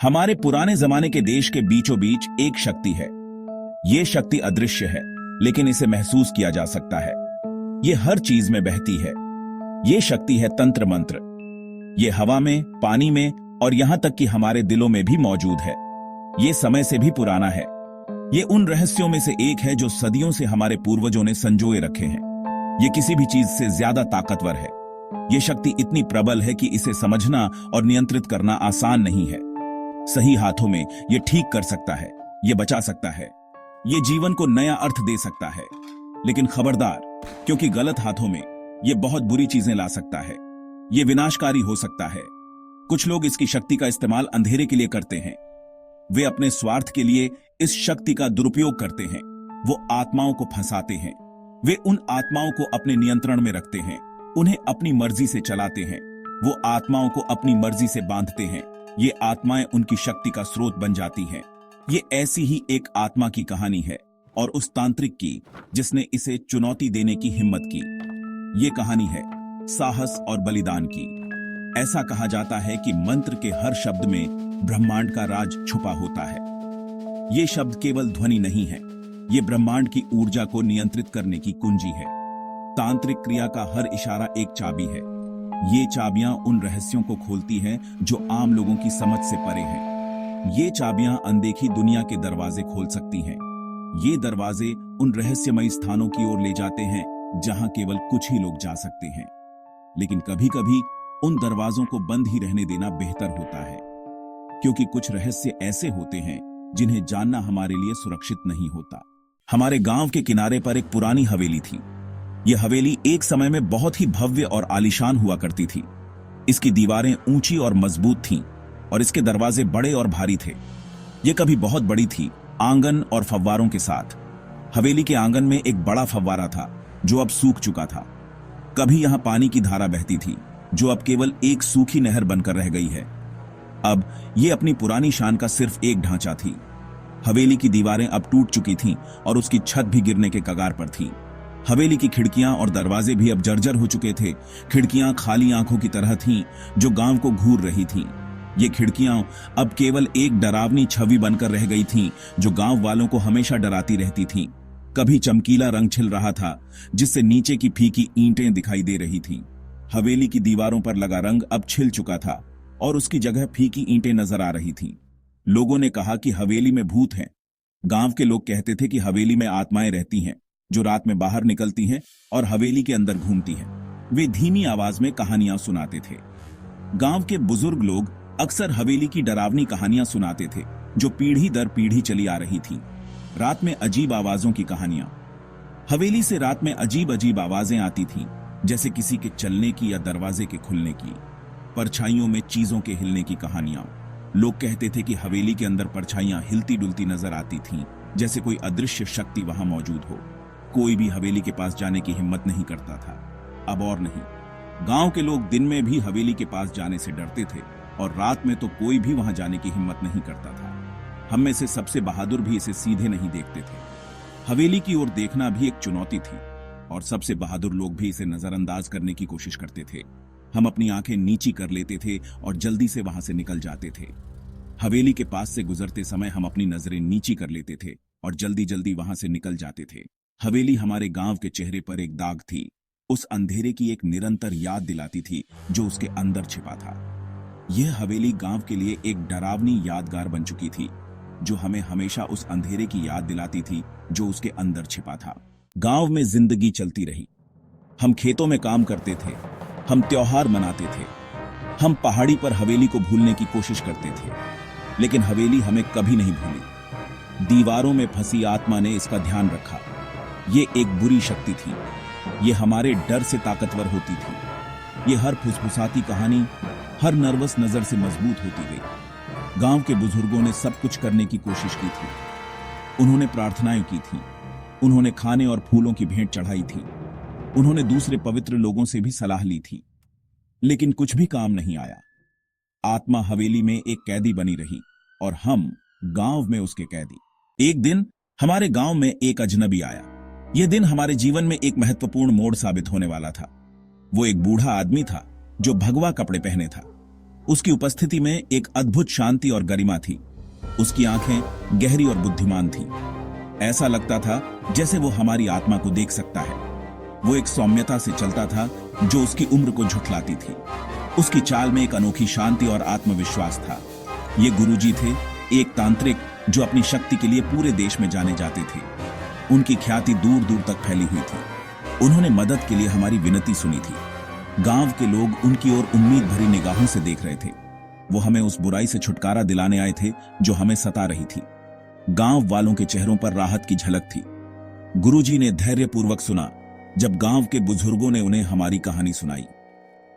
हमारे पुराने जमाने के देश के बीचों बीच एक शक्ति है। ये शक्ति अदृश्य है, लेकिन इसे महसूस किया जा सकता है। ये हर चीज में बहती है। ये शक्ति है तंत्र मंत्र। ये हवा में, पानी में और यहां तक कि हमारे दिलों में भी मौजूद है। ये समय से भी पुराना है। ये उन रहस्यों में से एक है जो सदियों से हमारे पूर्वजों ने संजोए रखे हैं। ये किसी भी चीज से ज्यादा ताकतवर है। ये शक्ति इतनी प्रबल है कि इसे समझना और नियंत्रित करना आसान नहीं है। सही हाथों में ये ठीक कर सकता है, ये बचा सकता है, ये जीवन को नया अर्थ दे सकता है। लेकिन खबरदार, क्योंकि गलत हाथों में ये बहुत बुरी चीजें ला सकता है। ये विनाशकारी हो सकता है। कुछ लोग इसकी शक्ति का इस्तेमाल अंधेरे के लिए करते हैं। वे अपने स्वार्थ के लिए इस शक्ति का दुरुपयोग करते हैं। वो आत्माओं को फंसाते हैं। वे उन आत्माओं को अपने नियंत्रण में रखते हैं, उन्हें अपनी मर्जी से चलाते हैं। वो आत्माओं को अपनी मर्जी से बांधते हैं। ये आत्माएं उनकी शक्ति का स्रोत बन जाती हैं। ये ऐसी ही एक आत्मा की कहानी है, और उस तांत्रिक की जिसने इसे चुनौती देने की हिम्मत की। ये कहानी है साहस और बलिदान की। ऐसा कहा जाता है कि मंत्र के हर शब्द में ब्रह्मांड का राज छुपा होता है। ये शब्द केवल ध्वनि नहीं है, ये ब्रह्मांड की ऊर्जा को नियंत्रित करने की कुंजी है। तांत्रिक क्रिया का हर इशारा एक चाबी है। ये चाबियां उन रहस्यों को खोलती हैं जो आम लोगों की समझ से परे हैं। ये चाबियां अनदेखी दुनिया के दरवाजे खोल सकती हैं। ये दरवाजे उन रहस्यमयी स्थानों की ओर ले जाते हैं जहां केवल कुछ ही लोग जा सकते हैं। लेकिन कभी-कभी उन दरवाजों को बंद ही रहने देना बेहतर होता है, क्योंकि कुछ रहस्य ऐसे होते हैं जिन्हें जानना हमारे लिए सुरक्षित नहीं होता। हमारे गांव के किनारे पर एक पुरानी हवेली थी। यह हवेली एक समय में बहुत ही भव्य और आलीशान हुआ करती थी। इसकी दीवारें ऊंची और मजबूत थीं, और इसके दरवाजे बड़े और भारी थे। यह कभी बहुत बड़ी थी, आंगन और फव्वारों के साथ। हवेली के आंगन में एक बड़ा फव्वारा था जो अब सूख चुका था। कभी यहां पानी की धारा बहती थी जो अब केवल एक सूखी नहर बनकर रह गई है। अब यह अपनी पुरानी शान का सिर्फ एक ढांचा थी। हवेली की दीवारें अब टूट चुकी थीं और उसकी छत भी गिरने के कगार पर थी। हवेली की खिड़कियां और दरवाजे भी अब जर्जर हो चुके थे। खिड़कियां खाली आंखों की तरह थीं जो गांव को घूर रही थीं। ये खिड़कियां अब केवल एक डरावनी छवि बनकर रह गई थीं जो गांव वालों को हमेशा डराती रहती थीं। कभी चमकीला रंग छिल रहा था जिससे नीचे की फीकी ईंटें दिखाई दे रही थीं। हवेली की दीवारों पर लगा रंग अब छिल चुका था और उसकी जगह फीकी ईंटें नजर आ रही थीं। लोगों ने कहा कि हवेली में भूत हैं। गांव के लोग कहते थे कि हवेली में आत्माएं रहती हैं जो रात में बाहर निकलती हैं और हवेली के अंदर घूमती हैं। वे धीमी आवाज में कहानियां सुनाते थे। गांव के बुजुर्ग लोग अक्सर हवेली की डरावनी कहानियां सुनाते थे जो पीढ़ी दर पीढ़ी चली आ रही थी। रात में अजीब आवाजों की कहानियां। हवेली से रात में अजीब अजीब आवाजें आती थीं, जैसे किसी के चलने की या दरवाजे के खुलने की। परछाइयों में चीजों के हिलने की कहानियां। लोग कहते थे कि हवेली के अंदर परछाइयां हिलती डुलती नजर आती थीं, जैसे कोई अदृश्य शक्ति वहां मौजूद हो। कोई भी हवेली के पास जाने की हिम्मत नहीं करता था। अब और नहीं, गांव के लोग दिन में भी हवेली के पास जाने से डरते थे, और रात में तो कोई भी वहां जाने की हिम्मत नहीं करता था। हम में से सबसे बहादुर भी इसे सीधे नहीं देखते थे। हवेली की ओर देखना भी एक चुनौती थी, और सबसे बहादुर लोग भी इसे नजरअंदाज करने की कोशिश करते थे। हम अपनी आंखें नीची कर लेते थे और जल्दी से वहां से निकल जाते थे। हवेली के पास से गुजरते समय हम अपनी नजरें नीची कर लेते थे और जल्दी जल्दी वहां से निकल जाते थे। हवेली हमारे गांव के चेहरे पर एक दाग थी। उस अंधेरे की एक निरंतर याद दिलाती थी जो उसके अंदर छिपा था। यह हवेली गांव के लिए एक डरावनी यादगार बन चुकी थी, जो हमें हमेशा उस अंधेरे की याद दिलाती थी जो उसके अंदर छिपा था। गांव में जिंदगी चलती रही। हम खेतों में काम करते थे, हम त्योहार मनाते थे, हम पहाड़ी पर हवेली को भूलने की कोशिश करते थे, लेकिन हवेली हमें कभी नहीं भूली। दीवारों में फंसी आत्मा ने इसका ध्यान रखा। ये एक बुरी शक्ति थी। ये हमारे डर से ताकतवर होती थी। ये हर फुसफुसाती कहानी, हर नर्वस नजर से मजबूत होती गई। गांव के बुजुर्गों ने सब कुछ करने की कोशिश की थी। उन्होंने प्रार्थनाएं की थी, उन्होंने खाने और फूलों की भेंट चढ़ाई थी, उन्होंने दूसरे पवित्र लोगों से भी सलाह ली थी, लेकिन कुछ भी काम नहीं आया। आत्मा हवेली में एक कैदी बनी रही और हम गांव में उसके कैदी। एक दिन हमारे गांव में एक अजनबी आया। यह दिन हमारे जीवन में एक महत्वपूर्ण मोड़ साबित होने वाला था। वो एक बूढ़ा आदमी था जो भगवा कपड़े पहने था। उसकी उपस्थिति में एक अद्भुत शांति और गरिमा थी। उसकी आंखें गहरी और बुद्धिमान थी। ऐसा लगता था जैसे वो हमारी आत्मा को देख सकता है। वो एक सौम्यता से चलता था जो उसकी उम्र को झुठलाती थी। उसकी चाल में एक अनोखी शांति और आत्मविश्वास था। ये गुरुजी थे, एक तांत्रिक जो अपनी शक्ति के लिए पूरे देश में जाने जाते थे। उनकी ख्याति दूर दूर तक फैली हुई थी। उन्होंने मदद के लिए हमारी विनती सुनी थी। गांव के लोग उनकी ओर उम्मीद भरी निगाहों से देख रहे थे। वो हमें उस बुराई से छुटकारा दिलाने आए थे जो हमें सता रही थी। गांव वालों के चेहरों पर राहत की झलक थी। गुरुजी ने धैर्यपूर्वक सुना जब गांव के बुजुर्गों ने उन्हें हमारी कहानी सुनाई।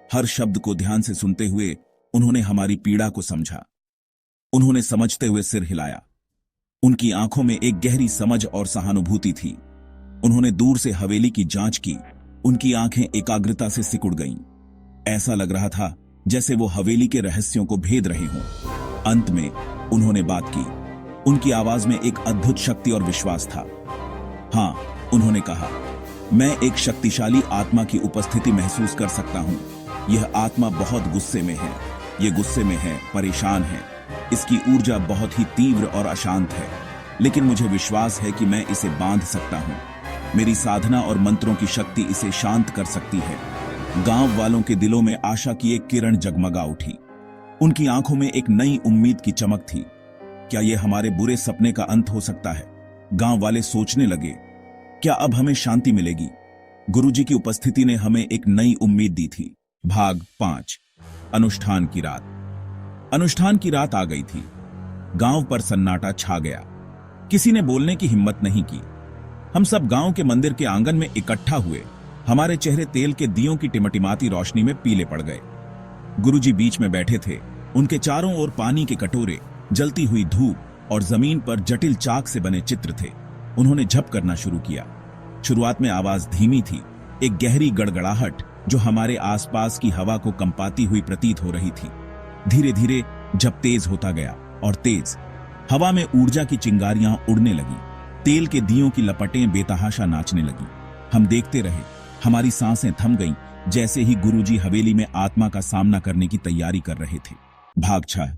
हर शब्द को ध्यान से सुनते हुए उन्होंने हमारी पीड़ा को समझा। उन्होंने समझते हुए सिर हिलाया। उनकी आंखों में एक गहरी समझ और सहानुभूति थी। उन्होंने दूर से हवेली की जांच की। उनकी आंखें एकाग्रता से सिकुड़ गईं। ऐसा लग रहा था जैसे वो हवेली के रहस्यों को भेद रहे हों। अंत में उन्होंने बात की। उनकी आवाज में एक अद्भुत शक्ति और विश्वास था। हां, उन्होंने कहा, मैं एक शक्तिशाली आत्मा की उपस्थिति महसूस कर सकता हूं। यह आत्मा बहुत गुस्से में है। ये गुस्से में है, परेशान है। इसकी ऊर्जा बहुत ही तीव्र और अशांत है, लेकिन मुझे विश्वास है कि मैं इसे बांध सकता हूं। मेरी साधना और मंत्रों की शक्ति इसे शांत कर सकती है। गांव वालों के दिलों में आशा की एक किरण जगमगा उठी। उनकी आंखों में एक नई उम्मीद की चमक थी। क्या यह हमारे बुरे सपने का अंत हो सकता है? गांव वाले सोचने लगे, क्या अब हमें शांति मिलेगी? गुरुजी की उपस्थिति ने हमें एक नई उम्मीद दी थी। भाग 5। अनुष्ठान की रात। अनुष्ठान की रात आ गई थी। गांव पर सन्नाटा छा गया। किसी ने बोलने की हिम्मत नहीं की। हम सब गांव के मंदिर के आंगन में इकट्ठा हुए। हमारे चेहरे तेल के दियों की टिमटिमाती रोशनी में पीले पड़ गए। गुरुजी बीच में बैठे थे। उनके चारों ओर पानी के कटोरे, जलती हुई धूप और जमीन पर जटिल चाक से बने चित्र थे। उन्होंने झप करना शुरू किया। शुरुआत में आवाज धीमी थी, एक गहरी गड़गड़ाहट जो हमारे आसपास की हवा को कंपाती हुई प्रतीत हो रही थी। धीरे धीरे जब तेज होता गया और तेज हवा में ऊर्जा की चिंगारियां उड़ने लगी। तेल के दियों की लपटें बेतहाशा नाचने लगी। हम देखते रहे। हमारी सांसें थम गईं, जैसे ही गुरुजी हवेली में आत्मा का सामना करने की तैयारी कर रहे थे। भाग 6।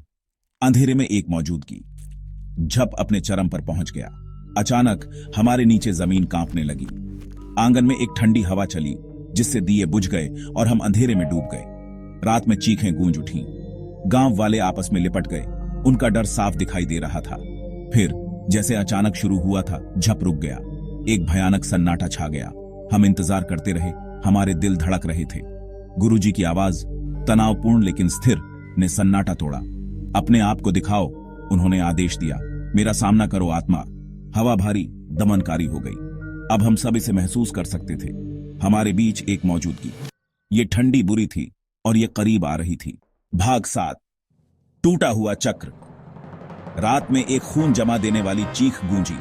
अंधेरे में एक मौजूदगी। झप अपने चरम पर पहुंच गया। अचानक हमारे नीचे जमीन कांपने लगी। आंगन में एक ठंडी हवा चली, जिससे दिए बुझ गए और हम अंधेरे में डूब गए। रात में चीखें गूंज उठीं। गांव वाले आपस में लिपट गए। उनका डर साफ दिखाई दे रहा था। फिर जैसे अचानक शुरू हुआ था, झप रुक गया। एक भयानक सन्नाटा छा गया। हम इंतजार करते रहे। हमारे दिल धड़क रहे थे। गुरुजी की आवाज, तनावपूर्ण लेकिन स्थिर, ने सन्नाटा तोड़ा। अपने आप को दिखाओ, उन्होंने आदेश दिया। मेरा सामना करो आत्मा। हवा भारी, दमनकारी हो गई। अब हम सब इसे महसूस कर सकते थे। हमारे बीच एक मौजूदगी। ये ठंडी बुरी थी और ये करीब आ रही थी। भाग 7। टूटा हुआ चक्र। रात में एक खून जमा देने वाली चीख गूंजी।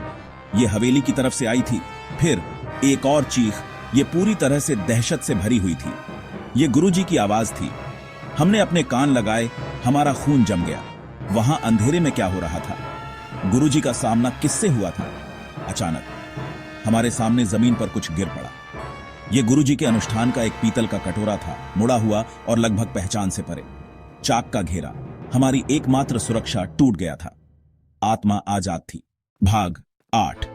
ये हवेली की तरफ से आई थी। फिर एक और चीख, ये पूरी तरह से दहशत से भरी हुई थी। ये गुरुजी की आवाज थी। हमने अपने कान लगाए। हमारा खून जम गया। वहां अंधेरे में क्या हो रहा था? गुरुजी का सामना किससे हुआ था? अचानक हमारे सामने जमीन पर कुछ गिर पड़ा। यह गुरुजी के अनुष्ठान का एक पीतल का कटोरा था, मुड़ा हुआ और लगभग पहचान से परे। चाक का घेरा, हमारी एकमात्र सुरक्षा, टूट गया था। आत्मा आजाद थी। भाग 8।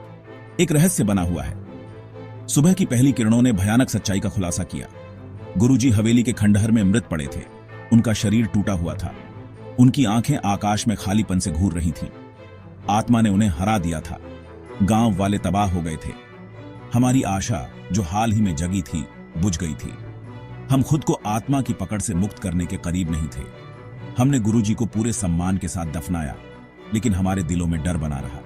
एक रहस्य बना हुआ है। सुबह की पहली किरणों ने भयानक सच्चाई का खुलासा किया। गुरुजी हवेली के खंडहर में मृत पड़े थे। उनका शरीर टूटा हुआ था। उनकी आंखें आकाश में खालीपन से घूर रही थीं। आत्मा ने उन्हें हरा दिया था। गांव वाले तबाह हो गए थे। हमारी आशा, जो हाल ही में जगी थी, बुझ गई थी। हम खुद को आत्मा की पकड़ से मुक्त करने के करीब नहीं थे। हमने गुरुजी को पूरे सम्मान के साथ दफनाया, लेकिन हमारे दिलों में डर बना रहा।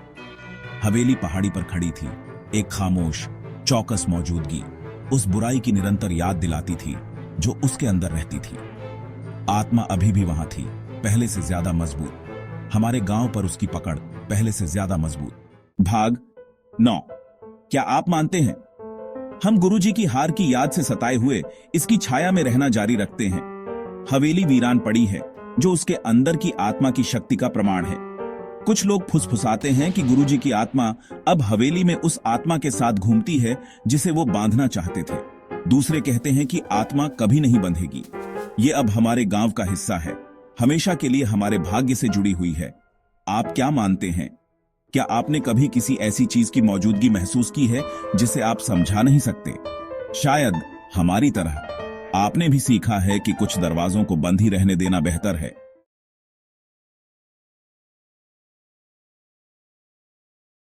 हवेली पहाड़ी पर खड़ी थी, एक खामोश, चौकस मौजूदगी उस बुराई की निरंतर याद दिलाती थी जो उसके अंदर रहती थी। आत्मा अभी भी वहां थी, पहले से ज्यादा मजबूत। हमारे गांव पर उसकी पकड़ पहले से ज्यादा मजबूत। भाग 9। क्या आप मानते हैं, हम गुरुजी की हार की याद से सताए हुए इसकी छाया में रहना जारी रखते हैं। हवेली वीरान पड़ी है, जो उसके अंदर की आत्मा की शक्ति का प्रमाण है। कुछ लोग फुसफुसाते हैं कि गुरुजी की आत्मा अब हवेली में उस आत्मा के साथ घूमती है जिसे वो बांधना चाहते थे। दूसरे कहते हैं कि आत्मा कभी नहीं बंधेगी, ये अब हमारे गांव का हिस्सा है। हमेशा के लिए हमारे भाग्य से जुड़ी हुई है। आप क्या मानते हैं? क्या आपने कभी किसी ऐसी चीज की मौजूदगी महसूस की है जिसे आप समझा नहीं सकते? शायद हमारी तरह आपने भी सीखा है कि कुछ दरवाजों को बंद ही रहने देना बेहतर है।